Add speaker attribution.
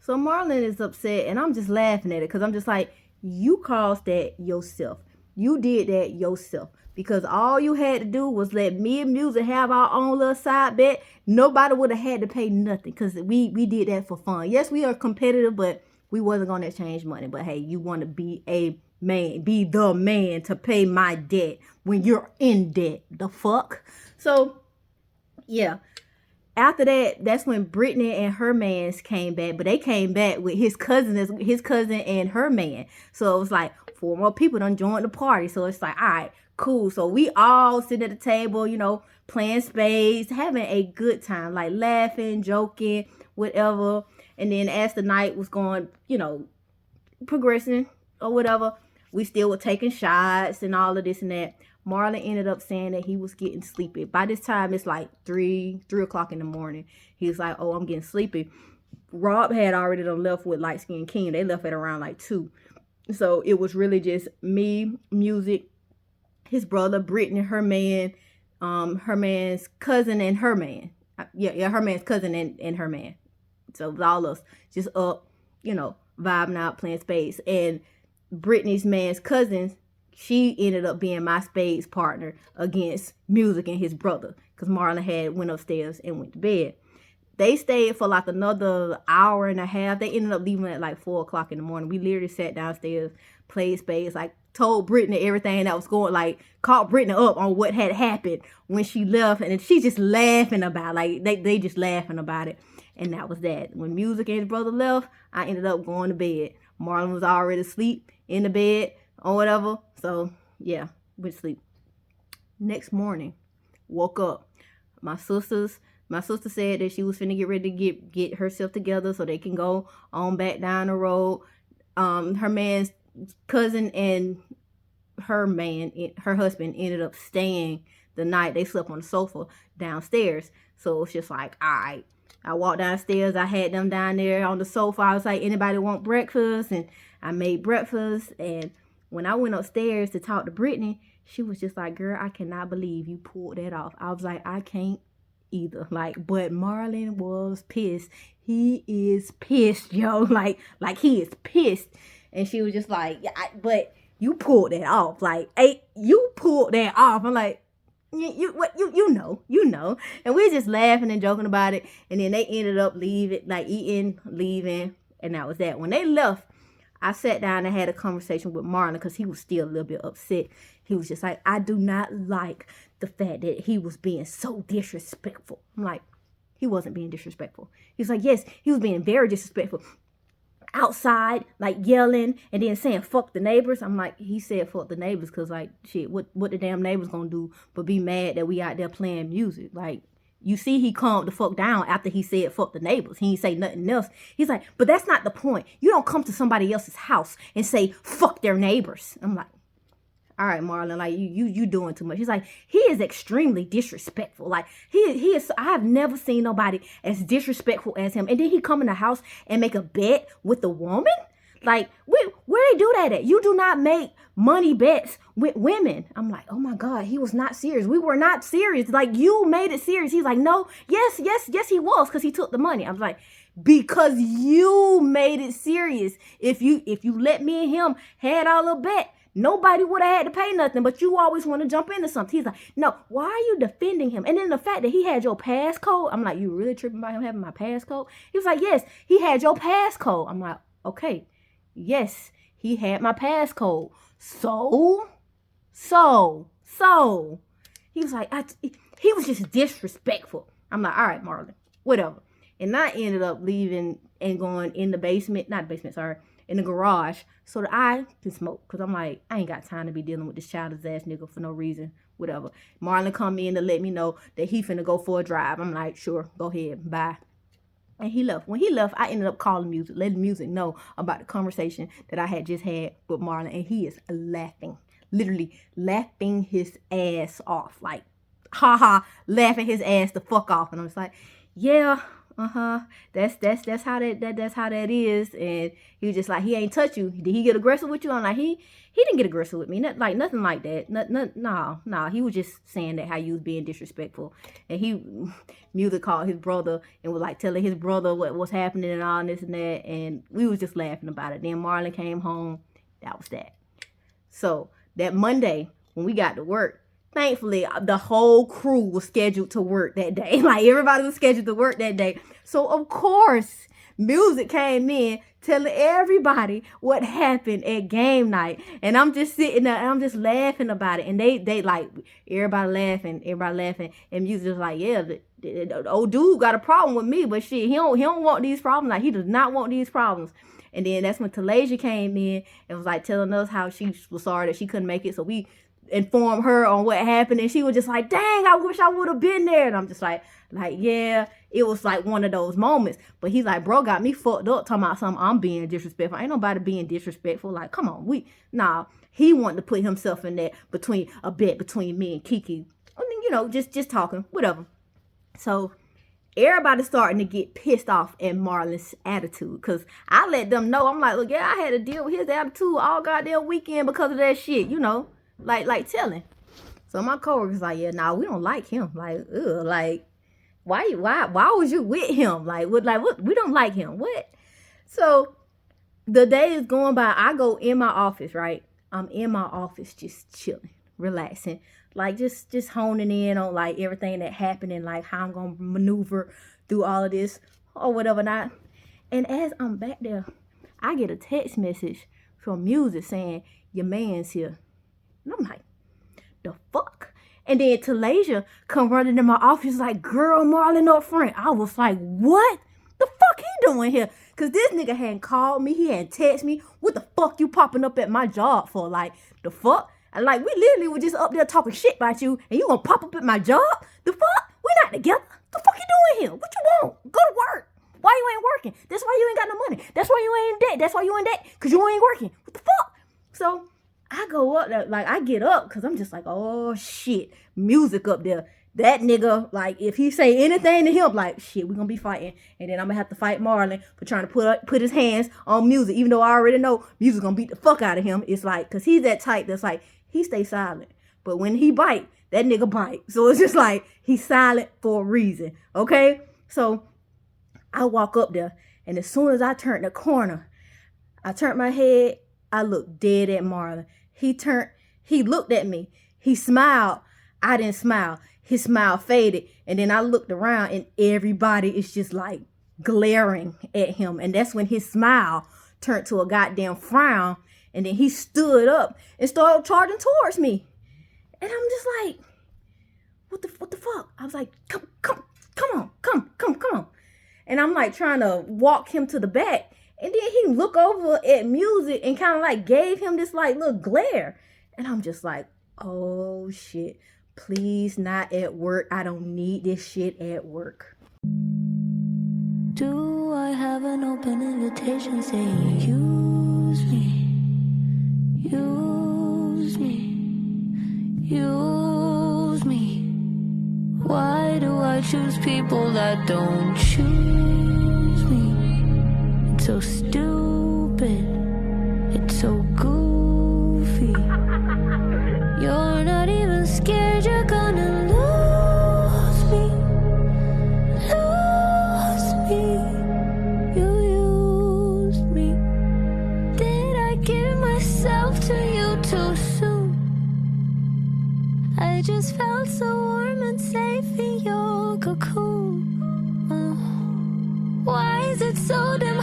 Speaker 1: So Marlon is upset, and I'm just laughing at it because I'm just like, you caused that yourself. You did that yourself. Because all you had to do was let me and Music have our own little side bet. Nobody would have had to pay nothing because we did that for fun. Yes, we are competitive, but we wasn't going to exchange money. But hey, you want to be a man, be the man to pay my debt when you're in debt. The fuck? So, yeah. After that, that's when Brittany and her mans came back, but they came back with his cousin and her man. So it was like 4 more people done joined the party. So it's like, all right, cool. So we all sitting at the table, playing spades, having a good time, like laughing, joking, whatever. And then as the night was going, progressing or whatever, we still were taking shots and all of this and that. Marlon ended up saying that he was getting sleepy. By this time, it's like 3 o'clock in the morning. He was like, oh, I'm getting sleepy. Rob had already done left with Light Skin King. They left at around like 2. So it was really just me, Music, his brother, Brittany, her man, her man's cousin and her man. Yeah, her man's cousin and her man. So it was all us just up, vibing out, playing spades. And Brittany's man's cousins, she ended up being my spades partner against Music and his brother, because Marlon had went upstairs and went to bed. They stayed for like another hour and a half. They ended up leaving at like 4 o'clock in the morning. We literally sat downstairs, played spades, like told Brittany everything that was going, like caught Brittany up on what had happened when she left, and she just laughing about it. Like they just laughing about it. And that was that. When Music and his brother left, I ended up going to bed. Marlon was already asleep in the bed or whatever. So yeah, went to sleep. Next morning, woke up. My sister said that she was finna get ready to get herself together so they can go on back down the road. Her man's cousin and her husband ended up staying the night. They slept on the sofa downstairs. So it's just like, all right. I walked downstairs. I had them down there on the sofa. I was like, anybody want breakfast? And I made breakfast. And when I went upstairs to talk to Brittany, she was just like, girl, I cannot believe you pulled that off. I was like, I can't either. But Marlon was pissed. He is pissed, yo. Like he is pissed. And she was just like, yeah, but you pulled that off. Like, hey, you pulled that off. I'm like, you know. And we just laughing and joking about it. And then they ended up leaving, and that was that. When they left, I sat down and had a conversation with Marlon because he was still a little bit upset. He was just like, I do not like the fact that he was being so disrespectful. I'm like, he wasn't being disrespectful. He was like, yes, he was being very disrespectful. Outside, like yelling and then saying fuck the neighbors. I'm like, he said fuck the neighbors because like shit, what the damn neighbors gonna do but be mad that we out there playing music? Like, you see, he calmed the fuck down after he said fuck the neighbors. He ain't say nothing else. He's like, but that's not the point. You don't come to somebody else's house and say fuck their neighbors. I'm like, all right, Marlon, like you doing too much. He's like, he is extremely disrespectful. Like he is. I have never seen nobody as disrespectful as him. And then he come in the house and make a bet with the woman. Like, where they do that at? You do not make money bets with women. I'm like, oh my God, he was not serious. We were not serious. Like, you made it serious. He's like, no, yes, he was, because he took the money. I was like, because you made it serious. If you let me and him had our little bet, nobody would have had to pay nothing, but you always want to jump into something. He's like, no, why are you defending him? And then the fact that he had your passcode, I'm like, you really tripping about him having my passcode? He was like, yes, he had your passcode. I'm like, okay, yes, he had my passcode. So, he was like, he was just disrespectful. I'm like, all right, Marlon, whatever. And I ended up leaving and going in the basement, in the garage, so that I can smoke. Because I'm like, I ain't got time to be dealing with this childish ass nigga for no reason, whatever. Marlon come in to let me know that he finna go for a drive. I'm like, sure, go ahead, bye. And he left. When he left, I ended up calling Music, letting Music know about the conversation that I had just had with Marlon. And he is laughing, literally laughing his ass off. Like, haha, laughing his ass the fuck off. And I was like, yeah, That's how that's how that is. And he was just like, he ain't touch you. Did he get aggressive with you? I'm like, he didn't get aggressive with me. Nothing like that. No. He was just saying that how you was being disrespectful. And Music called his brother and was like telling his brother what was happening and all this and that. And we was just laughing about it. Then Marlon came home. That was that. So that Monday when we got to work, thankfully, the whole crew was scheduled to work that day. Like, everybody was scheduled to work that day. So, of course, Music came in telling everybody what happened at game night. And I'm just sitting there and I'm just laughing about it. And they like, everybody laughing. And Music was like, yeah, the old dude got a problem with me. But shit, he don't want these problems. Like, he does not want these problems. And then that's when Talasia came in and was like telling us how she was sorry that she couldn't make it. So we informed her on what happened, and she was just like, dang, I wish I would have been there. And I'm just like, yeah, it was like one of those moments. But he's like, bro, got me fucked up talking about something I'm being disrespectful. Ain't nobody being disrespectful. Like, come on, he wanted to put himself in that between me and Kiki. I mean, you know, just talking, whatever. So everybody's starting to get pissed off at Marlon's attitude, because I let them know, I'm like, look, yeah, I had to deal with his attitude all goddamn weekend because of that shit, you know. Like telling. So my coworker's like, yeah, nah, we don't like him. Like, ugh, like, why was you with him? Like, what? We don't like him. What? So the day is going by. I go in my office, right? I'm in my office just chilling, relaxing, like just honing in on like everything that happened and like how I'm gonna maneuver through all of this or whatever not. And as I'm back there, I get a text message from Music saying, your man's here. And I'm like, the fuck? And then Talasia come running in my office like, girl, Marlon up front. I was like, what the fuck he doing here? Because this nigga hadn't called me. He hadn't texted me. What the fuck you popping up at my job for? Like, the fuck? And like, we literally were just up there talking shit about you, and you gonna pop up at my job? The fuck? We not together. The fuck you doing here? What you want? Go to work. Why you ain't working? That's why you ain't got no money. That's why you ain't in debt. That's why you in debt. Because you ain't working. What the fuck? So I go up there, like, I get up because I'm just like, oh, shit, Music up there. That nigga, like, if he say anything to him, like, shit, we're going to be fighting. And then I'm going to have to fight Marlon for trying to put his hands on Music, even though I already know Music going to beat the fuck out of him. It's like, because he's that type that's like, he stay silent. But when he bite, that nigga bite. So it's just like, he's silent for a reason, okay? So I walk up there, and as soon as I turn the corner, I turn my head, I look dead at Marlon. He looked at me. He smiled. I didn't smile. His smile faded. And then I looked around and everybody is just like glaring at him. And that's when his smile turned to a goddamn frown. And then he stood up and started charging towards me. And I'm just like, what the fuck? I was like, come on. And I'm like trying to walk him to the back. And then he looked over at Music and kind of like gave him this like little glare. And I'm just like, oh shit, please not at work. I don't need this shit at work.
Speaker 2: Do I have an open invitation saying use me, use me, use me? Why do I choose people that don't choose me? It's so stupid, it's so goofy. You're not even scared you're gonna lose me, you used me. Did I give myself to you too soon? I just felt so warm and safe in your cocoon. Why is it so damn